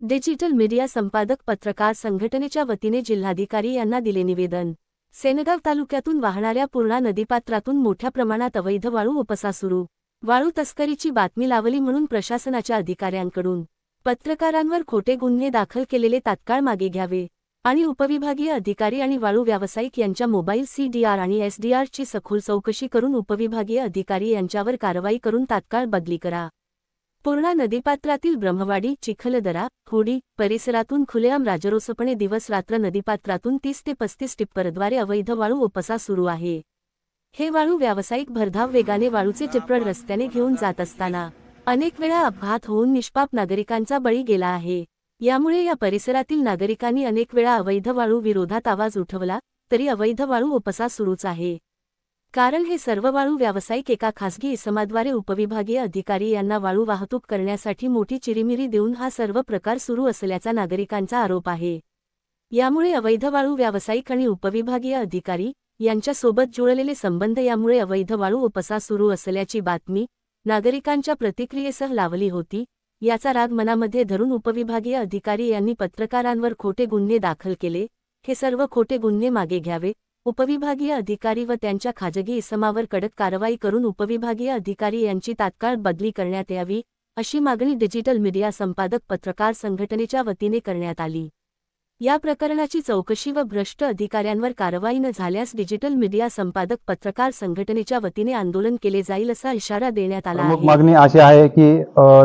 Digital media संपादक पत्रकार संघटनेच्या वतीने जिल्हाधिकारी यांना दिले निवेदन। सेनगाव तालुक्यातून वाहणाऱ्या पूर्णा नदीपात्रातून मोठ्या प्रमाणात अवैध वाळू उपसा सुरू। वाळू तस्करीची बातमी लावली म्हणून प्रशासनाच्या अधिकाऱ्यांकडून पत्रकारांवर खोटे गुन्हे दाखल केलेले तात्काळ मागे घ्यावे आणि उपविभागीय अधिकारी आणि वाळू व्यावसायिक यांच्या मोबाईल CDR आणि SDR ची सखोल चौकशी करून उपविभागीय अधिकारी यांच्यावर कारवाई करून तात्काळ बदली करा। पूर्णा नदीपात्रातील ब्रह्मवाडी, चिखलदरा, होडी परिसरातून खुलेआम राजरोसपणे दिवस रात्र नदीपात्रातून 30 ते 35 टिप्परद्वारे अवैध वाळू उपसा सुरू आहे। हे वाळू व्यावसायिक भरधाव वेगाने वाळूचे टिप्पर रस्त्याने घेऊन जात असताना अनेक वेळा अपघात होऊन निष्पाप नागरिकांचा बळी गेला आहे। यामुळे या परिसरातील नागरिकांनी अनेक वेळा अवैध वाळू विरोधात आवाज उठवला तरी अवैध वाळू उपसा सुरूच आहे। कारण हे सर्व वाळू व्यावसायिक एका खासगी इसमाद्वारे उपविभागीय अधिकारी यांना वाळू वाहतूक करण्यासाठी मोठी चिरीमिरी देऊन हा सर्व प्रकार सुरू असल्याचा नागरिकांचा आरोप आहे। यामुळे अवैध वाळू व्यावसायिक आणि उपविभागीय अधिकारी यांच्या सोबत जुळलेले संबंध यामुळे अवैध वाळू उपसा सुरू असल्याची बातमी नागरिकांच्या प्रतिक्रियेसह लावली होती। याचा राग मनामध्ये धरून उपविभागीय अधिकारी यांनी पत्रकारांवर खोटे गुन्हे दाखल केले। हे सर्व खोटे गुन्हे मागे घ्यावे, उपविभागीय अधिकारी व त्यांच्या खाजगी इसमावर कडक कारवाई करून उपविभागीय अधिकारी यांची तात्काळ बदली करण्यात यावी, अशी मागणी डिजिटल मीडिया संपादक पत्रकार संघटनेच्या वतीने करण्यात आली। या प्रकरणाची चौकशी व भ्रष्ट अधिकाऱ्यांवर कारवाई न झाल्यास डिजिटल मीडिया संपादक पत्रकार संघटनेच्या वतीने आंदोलन केले जाईल असा इशारा देण्यात आला आहे। मागणी अशी आहे की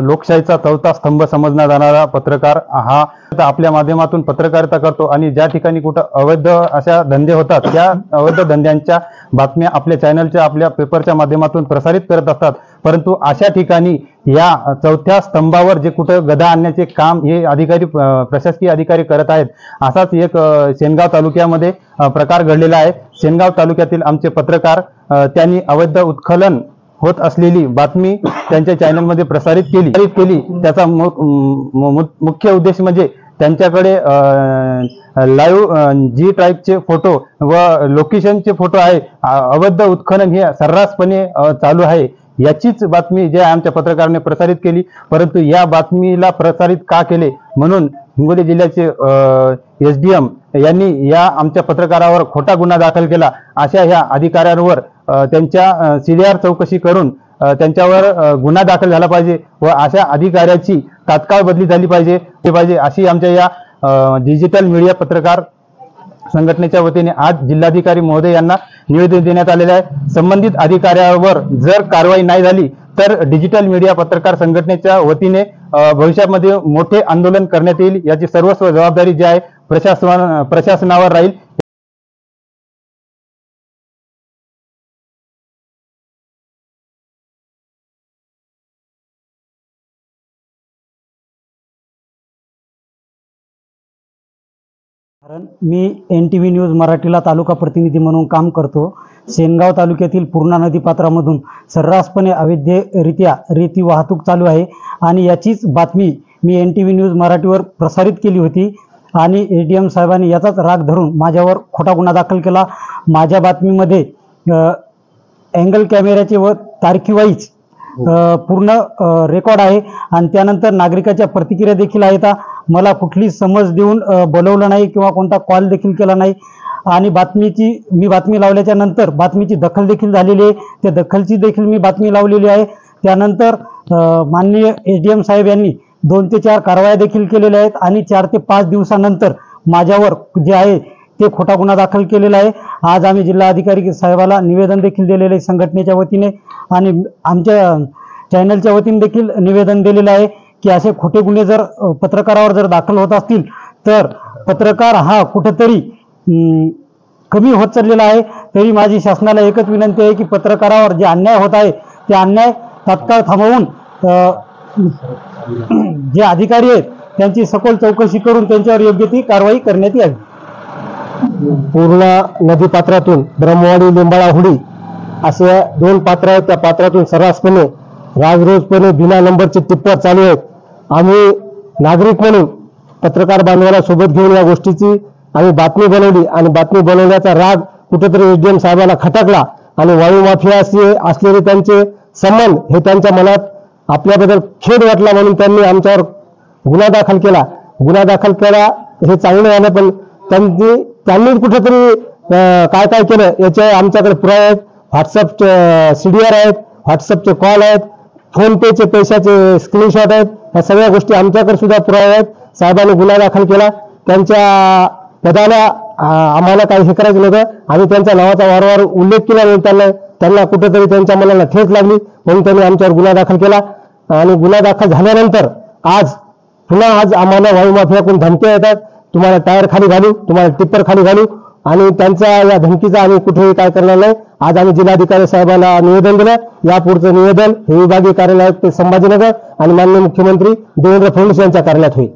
लोकशाहीचा चौथा स्तंभ समजला जाणारा पत्रकार हा आपल्या माध्यमातून पत्रकारिता करतो आणि ज्या ठिकाणी कुठं अवैध अशा धंदे होतात त्या अवैध धंद्यांच्या बातम्या आपल्या चॅनलच्या आपल्या पेपरच्या माध्यमातून प्रसारित करत असतात। परंतु अशा ठिकाणी या चौथ्या स्तंभावर जे कुठं गदा आणण्याचे काम हे अधिकारी प्रशासकीय अधिकारी करत आहेत। असाच एक सेनगाव तालुक्यामध्ये प्रकार घडलेला आहे। सेनगाव तालुक्यातील आमचे पत्रकार त्यांनी अवैध उत्खनन होत असलेली बातमी त्यांच्या चॅनलमध्ये प्रसारित केली। त्याचा मुख्य उद्देश म्हणजे त्यांच्याकडे लाईव्ह जी टाईपचे फोटो व लोकेशनचे फोटो आहे। अवैध उत्खनन हे सर्रासपणे चालू आहे याचीच बातमी जे आमच्या पत्रकाराने प्रसारित केली। परंतु या बातमीला प्रसारित का केले म्हणून हिंगोली जिल्ह्याचे SDM यांनी या आमच्या पत्रकारावर खोटा गुन्हा दाखल केला। अशा ह्या अधिकाऱ्यांवर त्यांच्या CDR चौकशी करून त्यांच्यावर गुन्हा दाखल झाला पाहिजे व अशा अधिकाऱ्याची तात्काळ बदली झाली पाहिजे अशी आमच्या या डिजिटल मीडिया पत्रकार संघटनेच्या वतीने आज जिल्हाधिकारी महोदय यांना निवेदन देण्यात आलेले आहे। संबंधित अधिकाऱ्यावर जर कारवाई नाही झाली तर डिजिटल मीडिया पत्रकार संघटनेच्या वतीने भविष्यामध्ये मोठे आंदोलन करण्यात येईल। याची सर्वस्व जबाबदारी जी आहे प्रशासनावर राहील। कारण मी NTV न्यूज मराठीला तालुका प्रतिनिधी म्हणून काम करतो। सेनगाव तालुक्यातील पूर्णा नदीपात्रामधून सर्रासपणे अवैधरित्या रेती वाहतूक चालू आहे आणि याचीच बातमी मी NTV न्यूज मराठीवर प्रसारित केली होती आणि ADM साहेबांनी याचाच राग धरून माझ्यावर खोटा गुन्हा दाखल केला। माझ्या बातमीमध्ये अँगल कॅमेऱ्याचे व तारखीवाईज पूर्ण रेकॉर्ड आहे आणि त्यानंतर नागरिकाच्या प्रतिक्रिया देखील आहेत। मला कुठली समज देऊन बोलवलं नाही किंवा कोणता कॉल देखील केला नाही आणि मी बातमी लावल्याच्या नंतर बातमीची दखल देखील झालेली आहे। त्या दखलची देखील मी बातमी लावलेली आहे। त्यानंतर माननीय SDM साहेब यांनी 2 ते 4 कारवाया देखील केलेल्या आहेत आणि 4 ते 5 दिवसानंतर माझ्यावर जे आहे ते खोटा गुन्हा दाखल केलेला आहे। आज आम्ही जिल्हाधिकारी साहेबाला निवेदन देखील दिलेले संघटनेच्या वतीने आणि आमच्या चॅनलच्या वतीने देखील निवेदन दिलेलं आहे की असे खोटे गुन्हे जर पत्रकारावर जर दाखल होत असतील तर पत्रकार हा कुठेतरी कमी होत चाललेला आहे। तरी माझी शासनाला एकच विनंती आहे की पत्रकारावर जे अन्याय होत आहे ते अन्याय तात्काळ थांबवून जे अधिकारी आहेत त्यांची सखोल चौकशी करून त्यांच्यावर योग्य ती कारवाई करण्यात यावी। पूर्णा नदीपात्रातून ब्रह्मवाडी, लिंबाळा, हुडी असे 2 पात्र आहेत। त्या पात्रातून सर्रासपणे राजरोजपणे बिना नंबरचे टिप्पर चालू आहेत। आम्ही नागरिक म्हणून पत्रकार बांधवाला सोबत घेऊन या गोष्टीची आम्ही बातमी बनवली आणि बातमी बनवण्याचा राग कुठेतरी SDM साहेबांना खटकला आणि वाळू माफिया असलेले त्यांचे संबंध हे त्यांच्या मनात आपल्याबद्दल खेद वाटला म्हणून त्यांनी आमच्यावर गुन्हा दाखल केला गुन्हा दाखल केला हे चांगलं झालं, पण त्यांनी कुठेतरी काय काय केलं याचे आमच्याकडे पुरावे आहेत. व्हॉट्सअपचे CDR आहेत, व्हॉट्सअपचे कॉल आहेत, फोन पेचे पैशाचे स्क्रीनशॉट आहेत. या सगळ्या गोष्टी आमच्याकडे सुद्धा पुरावे आहेत. साहेबांनी गुन्हा दाखल केला, त्यांच्या पदाला आम्हाला काही हे करायचं नव्हतं. आम्ही त्यांच्या नावाचा वारंवार उल्लेख केला नाही, त्यांना कुठेतरी त्यांच्या मनाला ठेच लागली म्हणून त्यांनी आमच्यावर गुन्हा दाखल केला. आणि गुन्हा दाखल झाल्यानंतर आज आम्हाला वायुमाफियाकडून धमक्या येतात, तुम्हाला टायर खाली घालू, तुम्हाला टिप्पर खाली घालू, आणि त्यांच्या या धमकीचा आम्ही कुठेही काय करणार नाही. आज आम्ही जिल्हाधिकारी साहेबांना निवेदन दिलं. यापुढचं निवेदन हे विभागीय कार्यालयात ते संभाजीनगर आणि माननीय मुख्यमंत्री देवेंद्र फडणवीस यांच्या कार्यालयात होईल.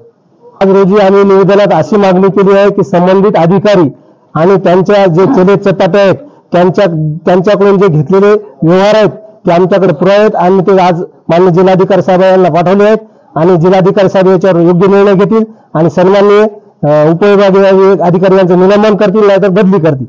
आज रोजी आम्ही निवेदनात अशी मागणी केली आहे की संबंधित अधिकारी आणि त्यांच्या जे चेले चपाटे आहेत त्यांच्याकडून जे घेतलेले व्यवहार आहेत ते आमच्याकडे पुरावे आहेत आणि ते आज माननीय जिल्हाधिकारी साहेब यांना पाठवले आहेत. आणि जिल्हाधिकारी साहेब याच्यावर योग्य निर्णय घेतील आणि सन्माननीय उपविभागीय अधिकारी यांचं निलंबन करतील, नाहीतर बदली करतील.